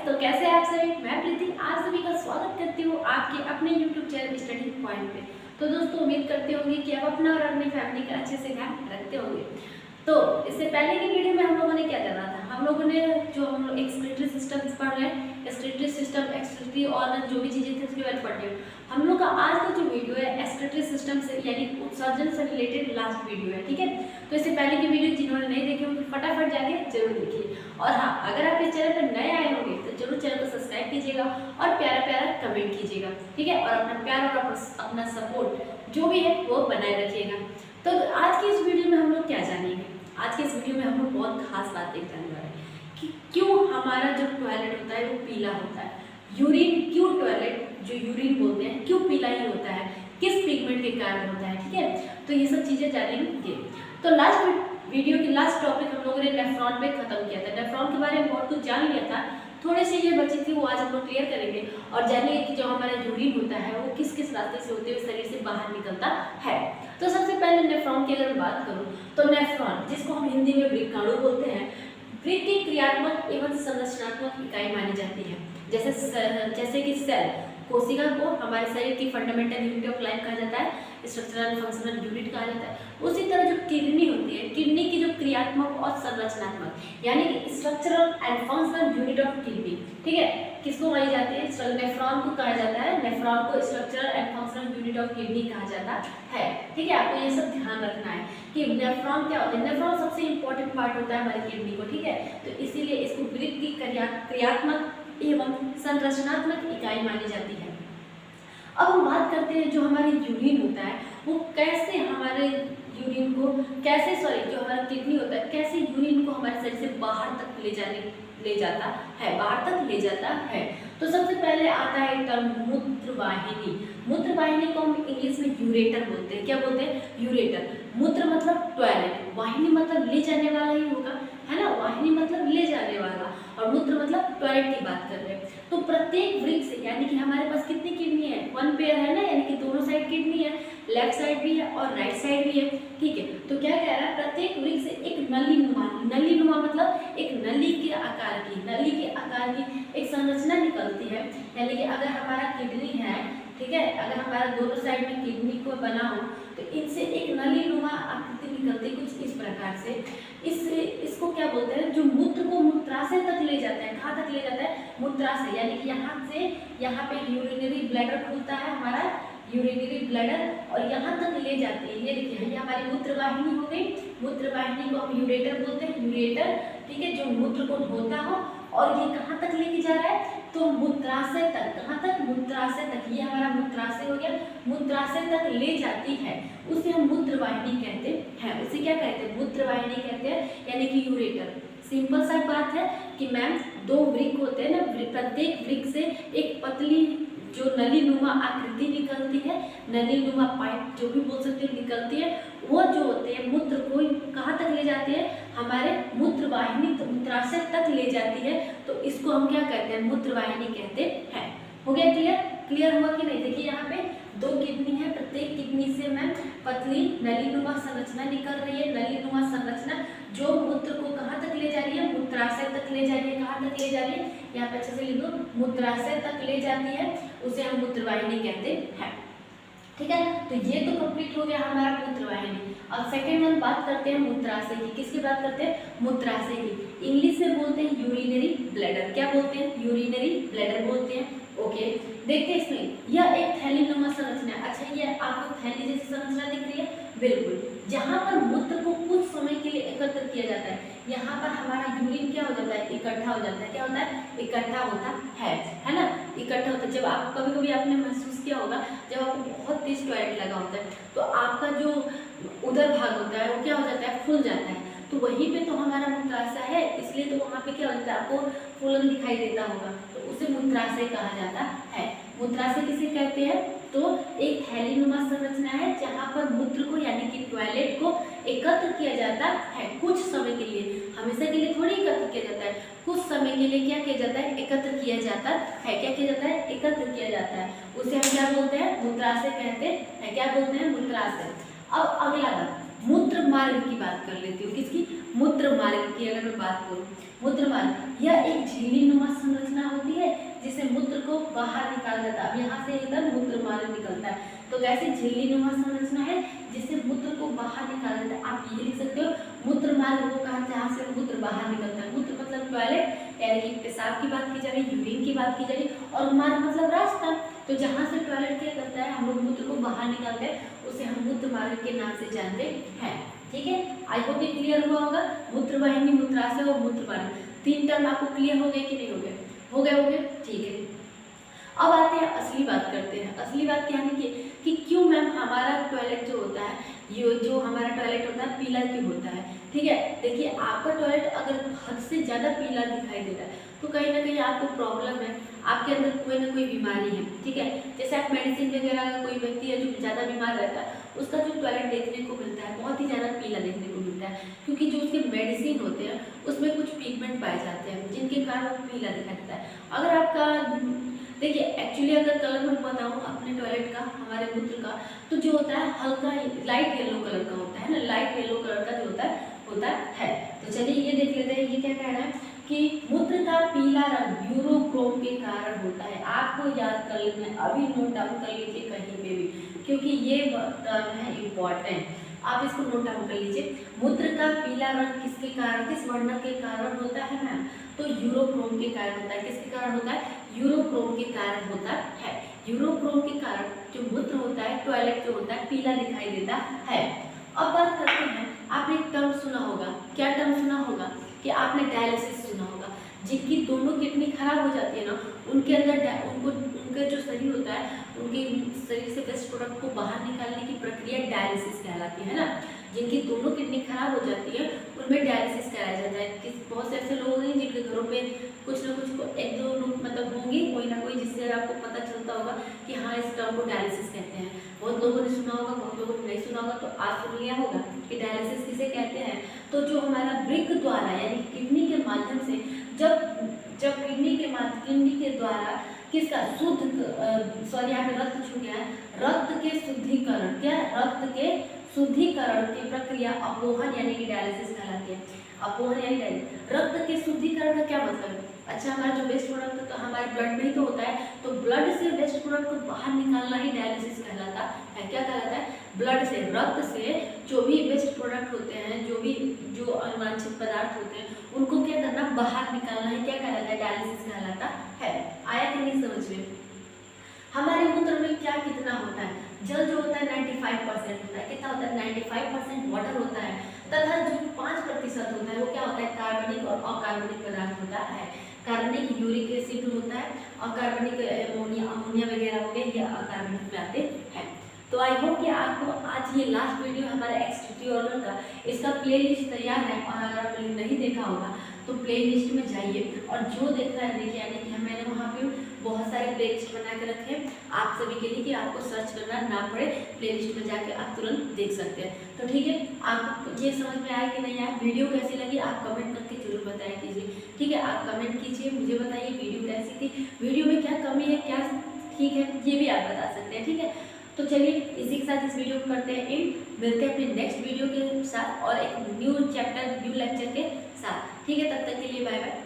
तो कैसे हैं आप सभी। मैं प्रीति आप सभी का स्वागत करती हूँ आपके अपने YouTube चैनल स्टडी पॉइंट पे। तो दोस्तों उम्मीद करते होंगे कि आप अपना और अपनी फैमिली का अच्छे से ध्यान रखते होंगे। तो इससे पहले की वीडियो में हम लोगों ने क्या जाना था, हम लोगों ने जो हम लोग एक्सक्रीटरी सिस्टम पढ़ रहे हैं, एक्सक्रीटरी सिस्टम एक्सक्रीटरी और जो भी चीज़ें थी उसके बारे में पढ़ रहे हैं। हम लोग का आज का जो वीडियो है एक्सक्रीटरी सिस्टम से यानी उत्सर्जन से रिलेटेड लास्ट वीडियो है, ठीक है। तो इससे पहले की वीडियो जिन्होंने नहीं देखी होंगे फटाफट जाके जरूर देखिए। और हाँ, अगर आप इस चैनल पर नए आए होंगे तो जरूर चैनल को सब्सक्राइब कीजिएगा और प्यारा प्यारा कमेंट कीजिएगा, ठीक है। और अपना प्यार और अपना सपोर्ट जो भी है वो बनाए रखिएगा। तो आज की इस वीडियो में हम लोग क्या जानेंगे, आज के इस वीडियो में हम लोग बहुत खास बात जानने वाले हैं कि क्यों हमारा जो टॉयलेट होता है वो पीला होता है। यूरिन क्यों, टॉयलेट जो यूरिन बोलते हैं क्यों पीला ही होता है, किस पिगमेंट के कारण होता है, ठीक है। तो ये सब चीज़ें जानेंगे। तो लास्ट वीडियो की लास्ट टॉपिक हम लोगों ने नेफ्रॉन पे खत्म किया था। नेफ्रॉन के बारे में बहुत कुछ जान लिया था, थोड़ी सी ये बची थी वो आज हम लोग क्लियर करेंगे और जानेंगे कि जो हमारा यूरिन होता है वो किस किस रास्ते से होते हुए शरीर से बाहर निकलता है। तो सबसे पहले नेफ्रॉन की अगर बात करूँ तो नेफ्रॉन, जिसको हम हिंदी में वृक्काणु बोलते हैं, वृक्क की क्रियात्मक एवं संरचनात्मक इकाई मानी जाती है। जैसे कि सेल, कोशिका को हमारे शरीर की फंडामेंटल यूनिट ऑफ लाइफ कहा जाता है, स्ट्रक्चरल फंक्शनल यूनिट कहा जाता है। उसी तरह जो किडनी होती है, किडनी की जो क्रियात्मक और संरचनात्मक यानी कि structural and functional unit of kidney, ठीक है, किसको मानी जाती है, नेफ्रॉन को कहा जाता है। नेफ्रॉन को structural and functional unit of kidney कहा जाता है, ठीक है। आपको ये सब ध्यान रखना है कि नेफ्रॉन क्या होता है। नेफ्रॉन सबसे इंपॉर्टेंट पार्ट होता है हमारी किडनी को, ठीक है। तो इसीलिए इसको वृक्क की क्रियात्मक एवं संरचनात्मक इकाई मानी जाती है। अब हम बात करते हैं जो हमारी यूरिन होता है वो कैसे हमारे यूरिन को जो हमारा किडनी होता है कैसे यूरिन को हमारे शरीर से बाहर तक ले जाता है। तो सबसे पहले आता है टर्म मूत्रवाहिनी। मूत्रवाहिनी को हम इंग्लिश में यूरेटर बोलते हैं। क्या बोलते हैं? यूरेटर। मूत्र मतलब टॉयलेट, वाहिनी मतलब ले जाने वाला ही होगा, है ना। वाहिनी मतलब ले जाने वाला और मूत्र मतलब टॉयलेट की बात कर रहे हैं। तो प्रत्येक वृक्क से यानी कि हमारे पास कितनी किडनी है, वन पेयर है ना, यानी कि दोनों साइड किडनी है, लेफ्ट साइड भी है और राइट साइड भी है, ठीक है। तो क्या कह रहा है, प्रत्येक वृक्क से एक नली मतलब एक नली के आकार की एक संरचना निकलती है। यानी कि अगर हमारा किडनी है, ठीक है, अगर हमारा दोनों साइड में किडनी को बना हो तो इनसे एक नलीनुमा आकृति निकलती है कुछ इस प्रकार से। इसको क्या बोलते हैं, जो मूत्र को मूत्राशय तक ले जाता है। कहाँ तक ले जाता है? मूत्राशय, यानी कि यहाँ से यहाँ पे यूरिनरी ब्लैडर खुलता है हमारा, यूरिनरी ब्लैडर, और यहाँ तक ले जाती है। ये देखिए, ये हमारी मूत्रवाहिनी हो गई। मूत्रवाहिनी को हम यूरेटर बोलते हैं, यूरेटर, ठीक है, जो मूत्र को ढोता हो। और ये कहाँ तक लेके जा रहा है? तो मूत्राशय तक। कहाँ तक? मूत्राशय तक। ये हमारा मूत्राशय हो गया, मूत्राशय तक ले जाती है, उसे हम मूत्रवाहिनी कहते हैं। उसे क्या कहते हैं? मूत्रवाहिनी कहते हैं, यानी कि यूरेटर। सिंपल सा बात है कि मैम दो वृक्क होते हैं ना, प्रत्येक वृक्क से एक पतली जो नलीनुमा आकृति निकलती है, नलीनुमा पाइप जो भी बोल सकते हैं निकलती है, वो जो होते हैं मूत्र को कहाँ तक ले जाती है? हमारे मूत्रवाहिनी मूत्राशय तक ले जाती है। तो इसको हम क्या कहते हैं? मूत्रवाहिनी कहते हैं। हो गया क्लियर? क्लियर हुआ कि नहीं? देखिए यहाँ पे दो किडनी है, प्रत्येक किडनी से मैम पतली नलीनुमा संरचना निकल रही है। नलीनुमा संरचना जो मूत्र को कहाँ तक ले जा रही है? मूत्राशय तक ले जा रही है। कहाँ तक ले जा रही है? यहाँ पे अच्छे से लिख दो, मूत्राशय तक ले जाती है, उसे हम मूत्रवाहिनी कहते हैं, ठीक है। तो ये तो कंप्लीट हो गया हमारा मूत्रवाहिनी। अब सेकेंड वन बात करते हैं मूत्राशय की। किसकी बात करते हैं? मूत्राशय की। इंग्लिश में बोलते हैं यूरिनरी ब्लैडर। क्या बोलते हैं? यूरिनरी ब्लैडर बोलते हैं। ओके, देखते हैं इसमें यह एक थैलीनुमा संरचना है। अच्छा, ये आपको थैली जैसी संरचना दिख रही है? बिल्कुल। जहाँ पर मूत्र को कुछ समय के लिए एकत्र किया जाता है, यहाँ पर हमारा यूरिन क्या हो जाता है? इकट्ठा हो जाता है। क्या होता है? इकट्ठा होता है ना, इकट्ठा होता है। जब आप कभी आपने महसूस किया होगा, जब आपको बहुत तेज टॉयलेट लगा होता है तो आपका जो उदर भाग होता है वो क्या हो जाता है? फूल जाता है। तो वहीं पे तो हमारा मूत्राशय है, इसलिए तो वहाँ पे क्या हो जाता है? आपको फूलन दिखाई देता होगा, तो उसे मूत्राशय कहा जाता है। मूत्राशय किसे कहते हैं? तो एक थैलीनुमा संरचना है जहाँ पर मूत्र को यानी कि टॉयलेट को एकत्र किया जाता है कुछ समय के लिए। हमेशा के लिए थोड़ी एकत्र किया जाता है, कुछ समय के लिए क्या किया जाता है? एकत्र किया जाता है। क्या किया जाता है? एकत्र किया जाता है। उसे हम क्या बोलते हैं? मूत्राशय कहते हैं। क्या बोलते हैं? मूत्राशय। अब अगला बात, मूत्र मार्ग की बात कर लेती हूँ। किसकी? मूत्र मार्ग की अगर मैं बात करूँ, मूत्र मार्ग यह एक झिल्ली नुमा संरचना होती है जिसे मूत्र को बाहर निकाला जाता है। अब यहाँ से इधर मूत्र मार्ग निकलता है, तो कैसे झिल्ली नुमा संरचना है जिससे मूत्र को बाहर निकाला जाता है। आप ये लिख सकते हो मूत्र मार्ग वो कहा जहाँ से मूत्र बाहर निकलता है। मूत्र मतलब टॉयलेट यानी कि पेशाब की बात की जा रही, यूरिन की बात की जा रही, और मार्ग मतलब रास्ता। तो जहाँ से टॉयलेट क्या करता है, हम लोग मूत्र को बाहर निकालते हैं, उसे हम मूत्र मार्ग के नाम से जानते हैं। ठीक है, आई होप ये क्लियर हुआ होगा। मूत्र वाहिनी, मूत्राशय और मूत्र मार्ग, 3 टर्म आपको क्लियर हो गए कि नहीं हो गए? हो गए। ठीक है, अब आते हैं असली बात करते हैं। असली बात क्या है कि क्यों मैम हमारा टॉयलेट जो होता है, ये जो हमारा टॉयलेट होता है पीला क्यों होता है? ठीक है, देखिए आपका टॉयलेट अगर हद से ज़्यादा पीला दिखाई दे रहा है तो कहीं ना कहीं आपको प्रॉब्लम है, आपके अंदर कोई ना कोई बीमारी है। ठीक है, जैसे आप मेडिसिन वगैरह का कोई व्यक्ति है जो ज़्यादा बीमार रहता है, उसका जो टॉयलेट देखने को मिलता है बहुत ही ज़्यादा पीला देखने को मिलता है, क्योंकि जो उसके मेडिसिन होते हैं उसमें कुछ पिगमेंट पाए जाते हैं जिनके कारण वो पीला दिखाई देता है। अगर आपका देखिए एक्चुअली अगर कलर मैं बताऊँ अपने टॉयलेट का, हमारे मूत्र का, तो जो होता है हल्का लाइट येलो कलर का होता है ना, लाइट येलो कलर का जो होता है। तो चलिए ये देख लेते हैं, ये क्या कह रहा है कि मूत्र का पीला रंग यूरोक्रोम के कारण होता है। आपको याद कर लेना है, अभी नोट डाउन कर लीजिए कहीं पे भी, क्योंकि ये टर्म है इम्पॉर्टेंट, आप इसको नोट डाउन कर लीजिए। मूत्र का पीला रंग किसके कारण, किस वर्ण के कारण होता है मैम? तो यूरोक्रोम के कारण होता है। किसके कारण होता है? यूरोक्रोम के कारण होता है। यूरोक्रोम के कारण जो मूत्र होता है, टॉयलेट जो होता है पीला दिखाई देता है। अब बात करते हैं, आपने एक टर्म सुना होगा, क्या टर्म सुना होगा कि आपने डायलिसिस सुना होगा। जिनकी दोनों किडनी खराब हो जाती है ना, उनके अंदर उनका जो शरीर होता है, उनके शरीर से वेस्ट प्रोडक्ट को बाहर निकालने की प्रक्रिया डायलिसिस कहलाती है ना। जिनकी दोनों किडनी खराब हो जाती है उनमें डायलिसिस कराया जाता है। बहुत से ऐसे लोग हैं जिनके घरों पे कुछ ना कुछ एक दो लोग मतलब होंगे कोई ना कोई, जिससे आपको पता चलता होगा कि हाँ इस टर्म को डायलिसिस कहते हैं। बहुत लोगों ने सुना होगा, बहुत लोगों ने नहीं सुना होगा, तो आज सुन लिया होगा कि डायलिसिस किसे कहते हैं। तो जो हमारा वृक्क द्वारा यानी किडनी के माध्यम से जब किडनी के द्वारा किसका यहाँ पे रक्त छूट गया है, रक्त के शुद्धिकरण, क्या रक्त के शुद्धिकरण की प्रक्रिया अपोहन यानी कि डायलिसिस कहलाती है। अपोहन यानी रक्त के शुद्धिकरण का क्या मतलब है? अच्छा, हमारा जो वेस्ट प्रोडक्ट तो हमारे ब्लड में ही तो होता है, तो ब्लड से वेस्ट प्रोडक्ट को बाहर निकालना ही डायलिसिस कहलाता है। क्या कहलाता है? ब्लड से, रक्त से जो भी वेस्ट प्रोडक्ट होते हैं, जो अवांछित पदार्थ होते हैं, उनको क्या करना, बाहर निकालना ही क्या कहलाता है? डायलिसिस कहलाता है। आया कि नहीं समझ में? हमारे मूत्र में क्या कितना होता है? जल जो होता है 95% होता है। कितना होता है? 95% वाटर होता है, तथा जो 5% होता है वो क्या होता है? कार्बनिक और अकार्बनिक पदार्थ होता है। कार्बनिक यूरिक एसिड होता है, अकार्बनिक अमोनिया वगैरह हो गए, ये अकार्बनिक में आते हैं। तो आई होप कि आपको आज ये लास्ट वीडियो हमारे एक्सटीटी ऑर्गन का, इसका प्लेलिस्ट तैयार है, और अगर आपने नहीं देखा होगा तो प्लेलिस्ट में जाइए, और जो देख रहा है देखिए, यानी कि मैंने वहाँ पे बहुत सारे प्लेलिस्ट बना के रखे हैं आप सभी के लिए कि आपको सर्च करना ना पड़े, प्लेलिस्ट में जाके आप तुरंत देख सकते हैं। तो ठीक है, आपको ये समझ में आया कि नहीं आया? वीडियो कैसी लगी आप कमेंट करके जरूर बताया कीजिए। ठीक है, आप कमेंट कीजिए, मुझे बताइए वीडियो कैसी थी, वीडियो में क्या कमी है, क्या ठीक है, ये भी आप बता सकते हैं। ठीक है, तो चलिए इसी के साथ इस वीडियो को करते हैं एंड, मिलते हैं अपने नेक्स्ट वीडियो के साथ और एक न्यू चैप्टर न्यू लेक्चर के साथ। ठीक है, तब तक के लिए बाय बाय।